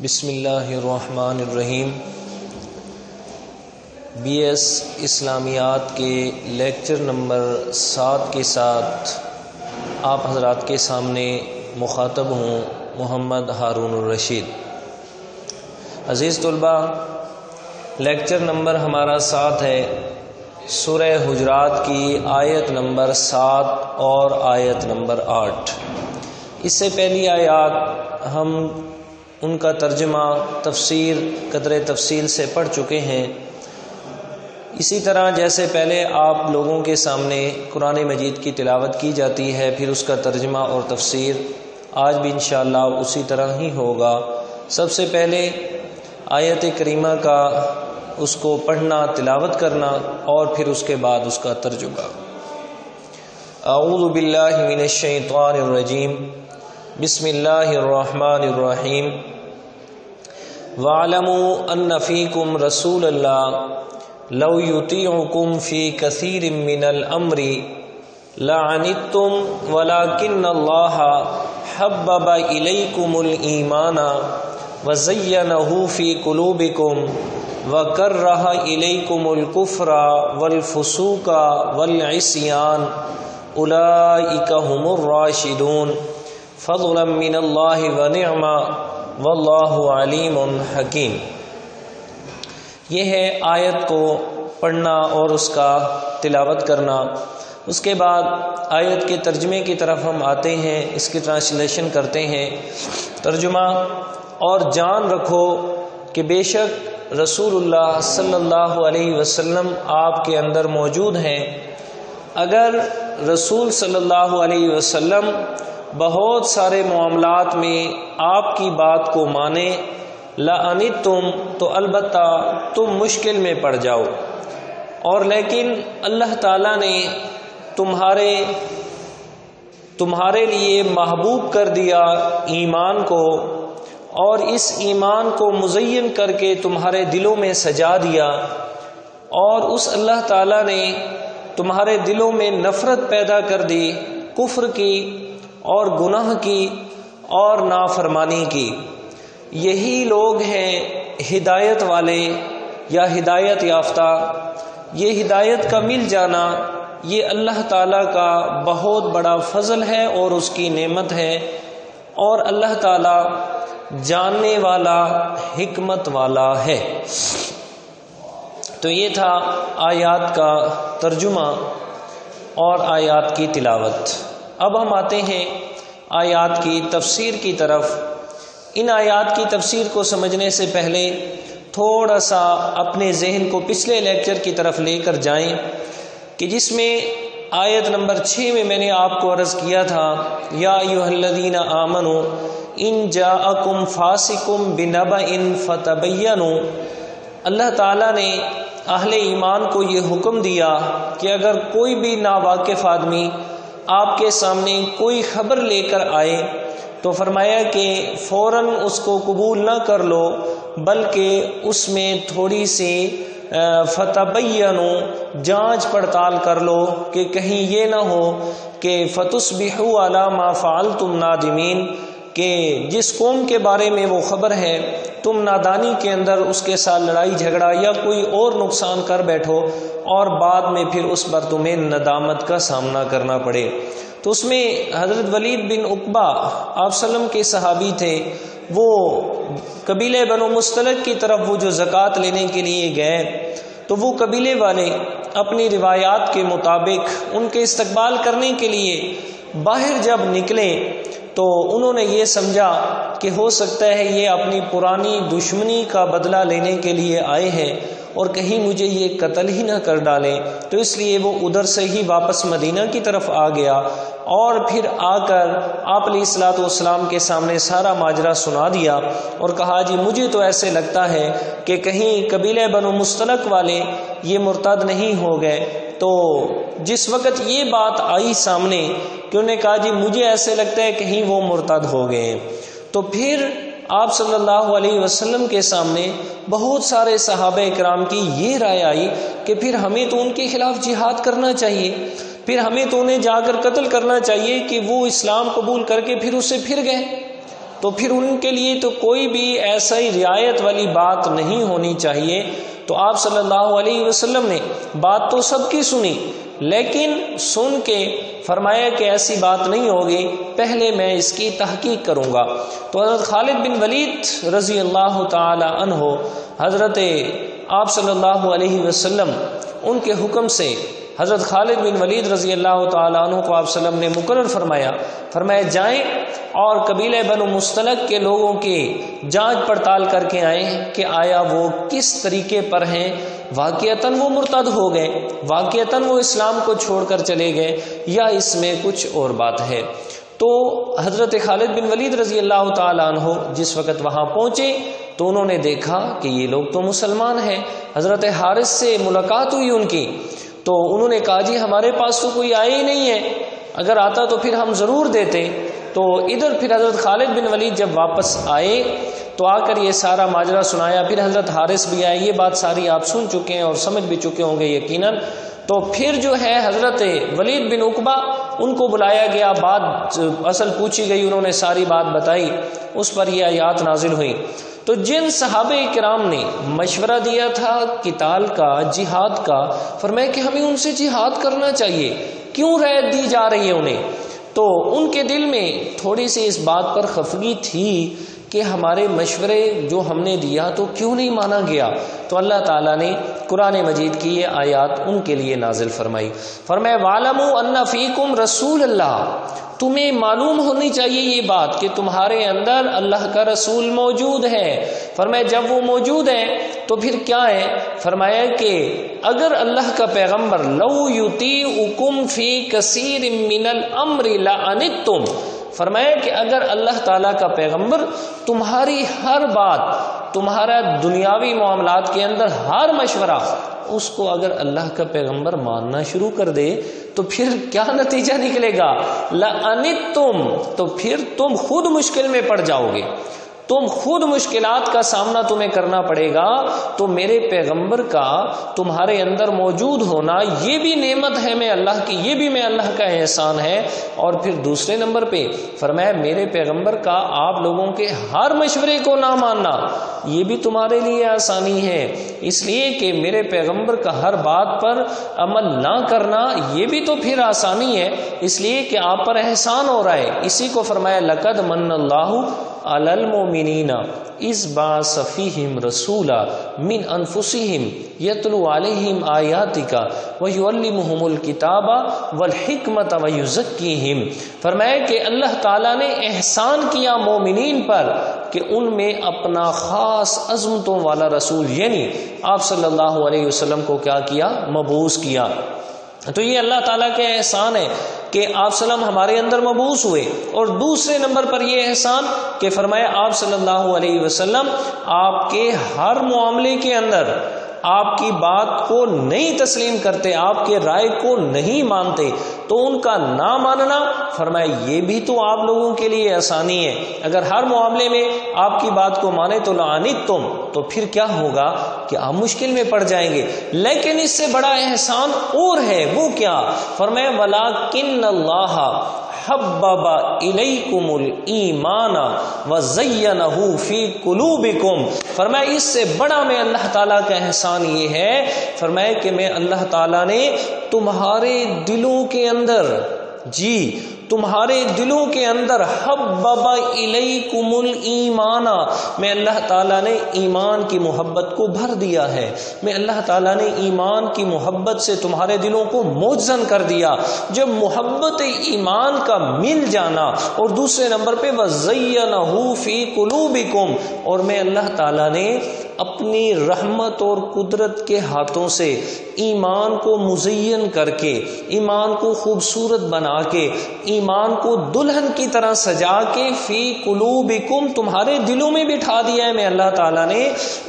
بسم اللہ الرحمن الرحیم۔ بی ایس اسلامیات کے لیکچر نمبر 7 کے ساتھ آپ حضرات کے سامنے مخاطب ہوں، محمد ہارون الرشید۔ عزیز طلباء، لیکچر نمبر ہمارا 7 ہے، سورہ حجرات کی آیت نمبر 7 اور آیت نمبر 8۔ اس سے پہلی آیات ہم ان کا ترجمہ تفسیر قدر تفصیل سے پڑھ چکے ہیں۔ اسی طرح جیسے پہلے آپ لوگوں کے سامنے قرآن مجید کی تلاوت کی جاتی ہے، پھر اس کا ترجمہ اور تفسیر آج بھی انشاءاللہ اسی طرح ہی ہوگا۔ سب سے پہلے آیت کریمہ کا اس کو پڑھنا، تلاوت کرنا، اور پھر اس کے بعد اس کا ترجمہ۔ اعوذ باللہ من الشیطان الرجیم، بسم اللہ الرحمن الرحیم۔ وَاعْلَمُوا أَنَّ فِيكُمْ رَسُولَ اللَّهِ لَوْ يُطِيعُكُمْ فِي كَثِيرٍ مِّنَ الْأَمْرِ لَعَنِتُّمْ وَلَكِنَّ اللَّهَ حَبَّبَ إِلَيْكُمُ الْإِيمَانَ وَزَيَّنَهُ فِي قُلُوبِكُمْ وَكَرَّهَ إِلَيْكُمُ الْكُفْرَ وَالْفُسُوقَ وَالْعِصْيَانَ أُولَئِكَ هُمُ الرَّاشِدُونَ فضلا من اللہ ونعما واللہ علیم حکیم۔ یہ ہے آیت کو پڑھنا اور اس کا تلاوت کرنا۔ اس کے بعد آیت کے ترجمے کی طرف ہم آتے ہیں، اس کی ٹرانسلیشن کرتے ہیں۔ ترجمہ: اور جان رکھو کہ بے شک رسول اللہ صلی اللہ علیہ وسلم آپ کے اندر موجود ہیں۔ اگر رسول صلی اللہ علیہ وسلم بہت سارے معاملات میں آپ کی بات کو مانے، لَأَنِتُّمْ تو البتہ تم مشکل میں پڑ جاؤ، اور لیکن اللہ تعالیٰ نے تمہارے لیے محبوب کر دیا ایمان کو، اور اس ایمان کو مزین کر کے تمہارے دلوں میں سجا دیا، اور اس اللہ تعالیٰ نے تمہارے دلوں میں نفرت پیدا کر دی کفر کی اور گناہ کی اور نافرمانی کی۔ یہی لوگ ہیں ہدایت والے یا ہدایت یافتہ۔ یہ ہدایت کا مل جانا یہ اللہ تعالیٰ کا بہت بڑا فضل ہے اور اس کی نعمت ہے، اور اللہ تعالیٰ جاننے والا، حکمت والا ہے۔ تو یہ تھا آیات کا ترجمہ اور آیات کی تلاوت۔ اب ہم آتے ہیں آیات کی تفسیر کی طرف۔ ان آیات کی تفسیر کو سمجھنے سے پہلے تھوڑا سا اپنے ذہن کو پچھلے لیکچر کی طرف لے کر جائیں، کہ جس میں آیت نمبر 6 میں میں نے آپ کو عرض کیا تھا، یا ایھا الذین آمنوا ان جاءکم فاسق بنبأ فتبینوا۔ اللہ تعالیٰ نے اہل ایمان کو یہ حکم دیا کہ اگر کوئی بھی ناواقف آدمی آپ کے سامنے کوئی خبر لے کر آئے تو فرمایا کہ فوراً اس کو قبول نہ کر لو، بلکہ اس میں تھوڑی سی فتبینوا، جانچ پڑتال کر لو، کہ کہیں یہ نہ ہو کہ فتصبحوا علی ما فعلتم نادمین، کہ جس قوم کے بارے میں وہ خبر ہے تم نادانی کے اندر اس کے ساتھ لڑائی جھگڑا یا کوئی اور نقصان کر بیٹھو، اور بعد میں پھر اس پر تمہیں ندامت کا سامنا کرنا پڑے۔ تو اس میں حضرت ولید بن عقبہ آپ وسلم کے صحابی تھے، وہ قبیلے بنو مستلق کی طرف وہ جو زکوٰۃ لینے کے لیے گئے، تو وہ قبیلے والے اپنی روایات کے مطابق ان کے استقبال کرنے کے لیے باہر جب نکلے تو انہوں نے یہ سمجھا کہ ہو سکتا ہے یہ اپنی پرانی دشمنی کا بدلہ لینے کے لیے آئے ہیں، اور کہیں مجھے یہ قتل ہی نہ کر ڈالیں، تو اس لیے وہ ادھر سے ہی واپس مدینہ کی طرف آ گیا، اور پھر آ کر آپ علیہ الصلوۃ والسلام کے سامنے سارا ماجرا سنا دیا، اور کہا جی مجھے تو ایسے لگتا ہے کہ کہیں قبیلہ بنو مستلق والے یہ مرتد نہیں ہو گئے۔ تو جس وقت یہ بات آئی سامنے کہ انہوں نے کہا جی مجھے ایسے لگتا ہے کہیں وہ مرتد ہو گئے، تو پھر آپ صلی اللہ علیہ وسلم کے سامنے بہت سارے صحابہ اکرام کی یہ رائے آئی کہ پھر ہمیں تو ان کے خلاف جہاد کرنا چاہیے، پھر ہمیں تو انہیں جا کر قتل کرنا چاہیے کہ وہ اسلام قبول کر کے پھر اس سے پھر گئے۔ تو پھر ان کے لیے تو کوئی بھی ایسا ہی رعایت والی بات نہیں ہونی چاہیے۔ تو آپ صلی اللہ علیہ وسلم نے بات تو سب کی سنی، لیکن سن کے فرمایا کہ ایسی بات نہیں ہوگی، پہلے میں اس کی تحقیق کروں گا۔ تو حضرت خالد بن ولید رضی اللہ تعالی عنہ، حضرت آپ صلی اللہ علیہ وسلم ان کے حکم سے حضرت خالد بن ولید رضی اللہ تعالیٰ عنہ کو آپ صلی اللہ علیہ وسلم نے مقرر فرمایا جائیں اور قبیلہ بنو مستلق کے لوگوں کی جانچ پڑتال کر کے آئیں کہ آیا وہ کس طریقے پر ہیں، واقعتاً وہ مرتد ہو گئے، واقعتاً وہ اسلام کو چھوڑ کر چلے گئے، یا اس میں کچھ اور بات ہے۔ تو حضرت خالد بن ولید رضی اللہ تعالیٰ عنہ جس وقت وہاں پہنچے تو انہوں نے دیکھا کہ یہ لوگ تو مسلمان ہیں۔ حضرت حارث سے ملاقات ہوئی ان کی، تو انہوں نے کہا جی ہمارے پاس تو کوئی آیا ہی نہیں ہے، اگر آتا تو پھر ہم ضرور دیتے۔ تو ادھر پھر حضرت خالد بن ولید جب واپس آئے تو آ کر یہ سارا ماجرا سنایا، پھر حضرت حارث بھی آئے، یہ بات ساری آپ سن چکے ہیں اور سمجھ بھی چکے ہوں گے یقیناً۔ تو پھر جو ہے حضرت ولید بن عقبہ ان کو بلایا گیا، بات اصل پوچھی گئی، انہوں نے ساری بات بتائی، اس پر یہ آیات نازل ہوئی۔ تو جن صحابہ کرام نے مشورہ دیا تھا قتال کا، جہاد کا، فرمایا کہ ہمیں ان سے جہاد کرنا چاہیے، کیوں رعایت دی جا رہی ہے انہیں؟ تو ان کے دل میں تھوڑی سی اس بات پر خفگی تھی کہ ہمارے مشورے جو ہم نے دیا تو کیوں نہیں مانا گیا؟ تو اللہ تعالیٰ نے قرآن مجید کی یہ آیات ان کے لیے نازل فرمائی۔ فرمایا وَاعْلَمُوا أَنَّ فِيكُمْ رَسُولَ اللَّهِ، تمہیں معلوم ہونی چاہیے یہ بات کہ تمہارے اندر اللہ کا رسول موجود ہے۔ فرمایا جب وہ موجود ہے تو پھر کیا ہے؟ فرمایا کہ اگر اللہ کا پیغمبر لو یطیعکم فی کثیر من الامر لعنتم، فرمایا کہ اگر اللہ تعالیٰ کا پیغمبر تمہاری ہر بات، تمہارا دنیاوی معاملات کے اندر ہر مشورہ، اس کو اگر اللہ کا پیغمبر ماننا شروع کر دے تو پھر کیا نتیجہ نکلے گا؟ لعنتم، تو پھر تم خود مشکل میں پڑ جاؤ گے، تم خود مشکلات کا سامنا تمہیں کرنا پڑے گا۔ تو میرے پیغمبر کا تمہارے اندر موجود ہونا یہ بھی نعمت ہے میں اللہ کی، یہ بھی میں اللہ کا احسان ہے۔ اور پھر دوسرے نمبر پہ فرمایا میرے پیغمبر کا آپ لوگوں کے ہر مشورے کو نہ ماننا یہ بھی تمہارے لیے آسانی ہے، اس لیے کہ میرے پیغمبر کا ہر بات پر عمل نہ کرنا یہ بھی تو پھر آسانی ہے، اس لیے کہ آپ پر احسان ہو رہا ہے۔ اسی کو فرمایا لقد من اللہ علی المؤمنین اذ بعث فیہم رسولا من انفسہم یتلو علیہم آیاتک ویعلمہم الکتاب والحکمت ویزکیہم۔ فرمایا کہ اللہ تعالیٰ نے احسان کیا مومنین پر کہ ان میں اپنا خاص عظمتوں والا رسول یعنی آپ صلی اللہ علیہ وسلم کو کیا کیا؟ مبعوث کیا۔ تو یہ اللہ تعالیٰ کے احسان ہے کہ آپ صلی اللہ علیہ وسلم ہمارے اندر مبعوث ہوئے، اور دوسرے نمبر پر یہ احسان کہ فرمایا آپ صلی اللہ علیہ وسلم آپ کے ہر معاملے کے اندر آپ کی بات کو نہیں تسلیم کرتے، آپ کے رائے کو نہیں مانتے، تو ان کا نہ ماننا فرمایا یہ بھی تو آپ لوگوں کے لیے آسانی ہے۔ اگر ہر معاملے میں آپ کی بات کو مانے تو لعنتم، تو پھر کیا ہوگا کہ آپ مشکل میں پڑ جائیں گے۔ لیکن اس سے بڑا احسان اور ہے، وہ کیا؟ فرمایا وَلَٰكِنَّ اللَّهَ حبب الیکم الایمان وزینہ فی قلوبکم۔ فرمایا اس سے بڑا میں اللہ تعالیٰ کا احسان یہ ہے، فرمایا کہ میں اللہ تعالیٰ نے تمہارے دلوں کے اندر، جی تمہارے دلوں کے اندر حبب الیکم الایمان، میں اللہ تعالیٰ نے ایمان کی محبت کو بھر دیا ہے، میں اللہ تعالیٰ نے ایمان کی محبت سے تمہارے دلوں کو موزن کر دیا۔ جب محبت ایمان کا مل جانا، اور دوسرے نمبر پہ وزینہ فی قلوبکم، اور میں اللہ تعالیٰ نے اپنی رحمت اور قدرت کے ہاتھوں سے ایمان کو مزین کر کے، ایمان کو خوبصورت بنا کے، ایمان کو دلہن کی طرح سجا کے فی قلوبکم تمہارے دلوں میں بٹھا دیا ہے میں اللہ تعالیٰ نے۔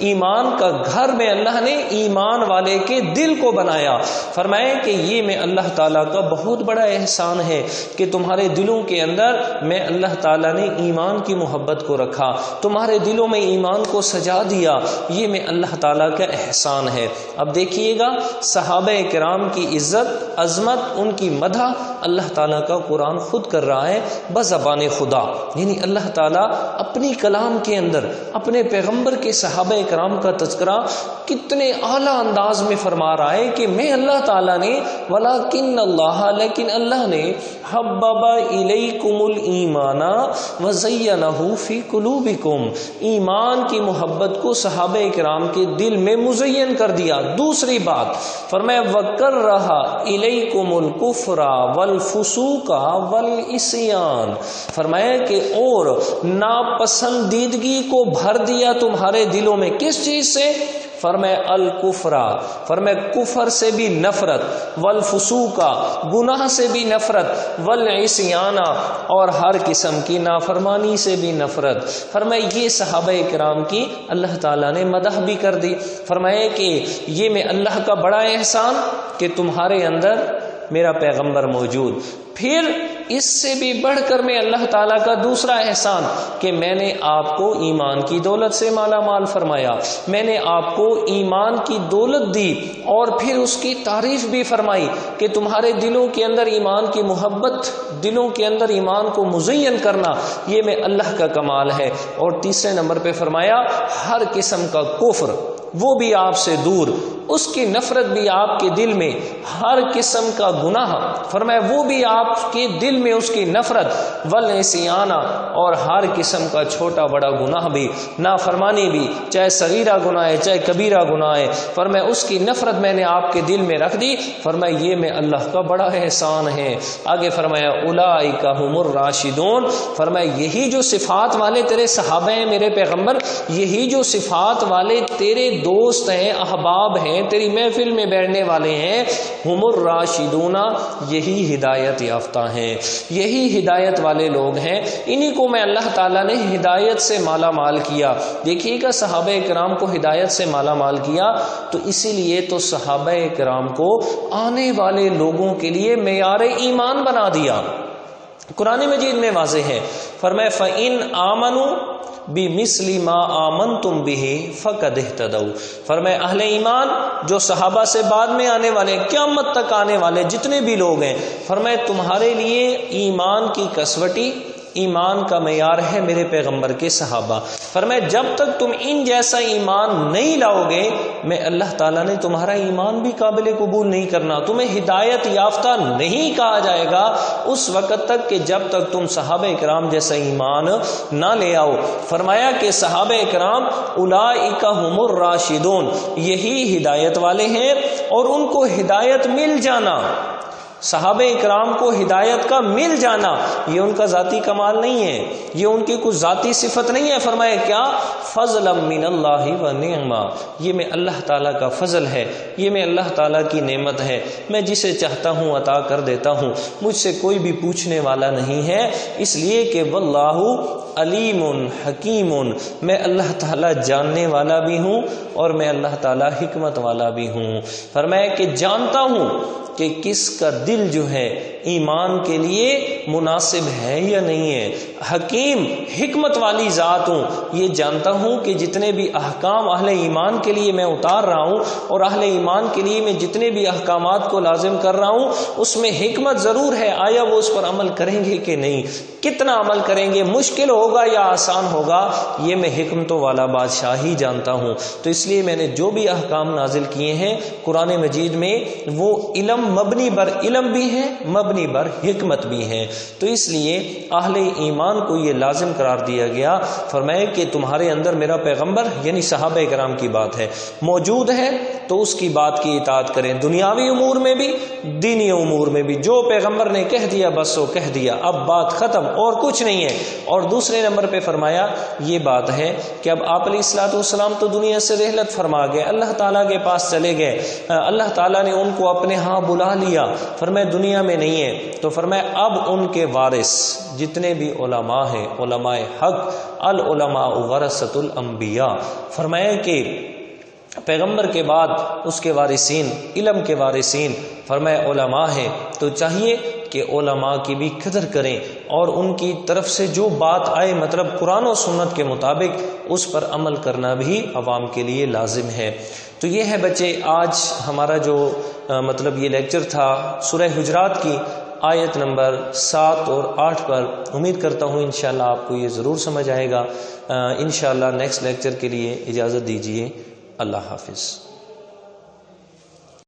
ایمان کا گھر میں اللہ نے ایمان والے کے دل کو بنایا۔ فرمائے کہ یہ میں اللہ تعالیٰ کا بہت بڑا احسان ہے کہ تمہارے دلوں کے اندر میں اللہ تعالیٰ نے ایمان کی محبت کو رکھا، تمہارے دلوں میں ایمان کو سجا دیا، یہ میں اللہ تعالیٰ کا احسان ہے۔ اب دیکھیے گا صحابہ کرام کی عزت عظمت ان کی مدح اللہ تعالیٰ کا قرآن خود کر رہا ہے بزبان خدا، یعنی اللہ تعالیٰ اپنی کلام کے اندر اپنے پیغمبر کے صحابہ کرام کا تذکرہ کتنے اعلیٰ انداز میں فرما رہا ہے کہ میں اللہ تعالیٰ نے ولیکن اللہ لیکن اللہ نے حبب الیکم الایمان وزینہ فی قلوبکم، ایمان کی محبت کو صحابہ کرام کے دل میں مزین کر دیا۔ دوسری بات فرمایا وکرہ الیکم الکفر والفسوق والعصیان، فرمایا کہ اور ناپسندیدگی کو بھر دیا تمہارے دلوں میں، کس چیز سے؟ فرمایا الکفر، فرمایا کفر سے بھی نفرت، والفسوق گناہ سے بھی نفرت، والعصیان اور ہر قسم کی نافرمانی سے بھی نفرت۔ فرمایا یہ صحابہ کرام کی اللہ تعالیٰ نے مدح بھی کر دی۔ فرمایا کہ یہ میں اللہ کا بڑا احسان کہ تمہارے اندر میرا پیغمبر موجود۔ پھر اس سے بھی بڑھ کر میں اللہ تعالیٰ کا دوسرا احسان کہ میں نے آپ کو ایمان کی دولت سے مالا مال فرمایا، میں نے آپ کو ایمان کی دولت دی، اور پھر اس کی تعریف بھی فرمائی کہ تمہارے دلوں کے اندر ایمان کی محبت، دلوں کے اندر ایمان کو مزین کرنا یہ میں اللہ کا کمال ہے۔ اور تیسرے نمبر پہ فرمایا ہر قسم کا کفر وہ بھی آپ سے دور، اس کی نفرت بھی آپ کے دل میں، ہر قسم کا گناہ فرمایا وہ بھی آپ کے دل میں اس کی نفرت، والعصیان اور ہر قسم کا چھوٹا بڑا گناہ بھی، نافرمانی بھی، چاہے صغیرہ گناہ ہے چاہے کبیرہ گناہ ہے، فرمایا اس کی نفرت میں نے آپ کے دل میں رکھ دی۔ فرمایا یہ میں اللہ کا بڑا احسان ہے۔ آگے فرمایا اولئک هم الراشدون، فرمایا یہی جو صفات والے تیرے صحابہ ہیں میرے پیغمبر، یہی جو صفات والے تیرے دوست ہیں، احباب ہیں، تیری محفل میں بیٹھنے والے ہیں، ہم الراشدون، یہی ہدایت یافتہ ہیں، یہی ہدایت والے لوگ ہیں، انہی کو میں اللہ تعالیٰ نے ہدایت سے مالا مال کیا۔ دیکھیے گا صحابہ کرام کو ہدایت سے مالا مال کیا تو اسی لیے تو صحابہ کرام کو آنے والے لوگوں کے لیے معیار ایمان بنا دیا۔ قرآن مجید میں واضح ہے، فرمایا فَإِنْ آمَنُوا بِمِثْلِ مَا آمَنْتُمْ بِهِ فَقَدْ اهْتَدَوْا، فرمایا اہل ایمان جو صحابہ سے بعد میں آنے والے، قیامت تک آنے والے جتنے بھی لوگ ہیں، فرمایا تمہارے لیے ایمان کی کسوٹی، ایمان کا معیار ہے میرے پیغمبر کے صحابہ۔ فرمایا جب تک تم ان جیسا ایمان نہیں لاؤ گے میں اللہ تعالیٰ نے تمہارا ایمان بھی قابل قبول نہیں کرنا، تمہیں ہدایت یافتہ نہیں کہا جائے گا اس وقت تک کہ جب تک تم صحابہ کرام جیسا ایمان نہ لے آؤ۔ فرمایا کہ صحابہ کرام اولئک هم الراشدون، یہی ہدایت والے ہیں، اور ان کو ہدایت مل جانا، صحابہ اکرام کو ہدایت کا مل جانا یہ ان کا ذاتی کمال نہیں ہے، یہ ان کی کچھ ذاتی صفت نہیں ہے۔ فرمایا کیا؟ فضلا من اللہ و نعما، یہ میں اللہ تعالیٰ کا فضل ہے، یہ میں اللہ تعالیٰ کی نعمت ہے، میں جسے چاہتا ہوں عطا کر دیتا ہوں، مجھ سے کوئی بھی پوچھنے والا نہیں ہے، اس لیے کہ واللہ علیم حکیم، میں اللہ تعالیٰ جاننے والا بھی ہوں اور میں اللہ تعالیٰ حکمت والا بھی ہوں۔ فرمایا کہ جانتا ہوں کہ کس کا دل جو ہے ایمان کے لیے مناسب ہے یا نہیں ہے، حکیم حکمت والی ذات ہوں، یہ جانتا ہوں کہ جتنے بھی احکام اہل ایمان کے لیے میں اتار رہا ہوں اور اہل ایمان کے لیے میں جتنے بھی احکامات کو لازم کر رہا ہوں اس میں حکمت ضرور ہے، آیا وہ اس پر عمل کریں گے کہ نہیں، کتنا عمل کریں گے، مشکل ہوگا یا آسان ہوگا، یہ میں حکمتوں والا بادشاہ ہی جانتا ہوں۔ تو اس لیے میں نے جو بھی احکام نازل کیے ہیں قرآن مجید میں وہ علم مبنی بر علم بھی ہیں، مبنی بر حکمت بھی ہیں، تو اس لیے اہل ایمان کو یہ لازم قرار دیا گیا۔ فرمائے کہ تمہارے اندر میرا پیغمبر یعنی صحابہ کرام کی بات ہے موجود ہے تو اس کی بات کی اطاعت کریں، دنیاوی امور میں بھی دینی امور میں بھی، جو پیغمبر نے کہہ دیا بس وہ کہہ دیا، اب بات ختم اور کچھ نہیں ہے۔ اور دوسرے نمبر پہ فرمایا یہ بات ہے کہ اب آپ علیہ الصلوۃ والسلام تو دنیا سے رحلت فرما گئے، اللہ تعالیٰ کے پاس چلے گئے، اللہ تعالیٰ نے ان کو اپنے ہاں بلا لیا، فرمایا دنیا میں نہیں ہے، تو فرمایا اب ان کے وارث جتنے بھی علماء ہیں، علماء حق، العلماء ورثۃ الانبیاء، فرمایا کہ پیغمبر کے بعد اس کے وارثین، علم کے وارثین فرمایا علماء ہیں، تو چاہیے کہ علماء کی بھی قدر کریں اور ان کی طرف سے جو بات آئے مطلب قرآن و سنت کے مطابق اس پر عمل کرنا بھی عوام کے لیے لازم ہے۔ تو یہ ہے بچے آج ہمارا جو مطلب یہ لیکچر تھا سورہ حجرات کی آیت نمبر 7 اور 8 پر۔ امید کرتا ہوں انشاءاللہ آپ کو یہ ضرور سمجھ آئے گا۔ انشاءاللہ نیکسٹ لیکچر کے لیے اجازت دیجیے۔ اللہ حافظ۔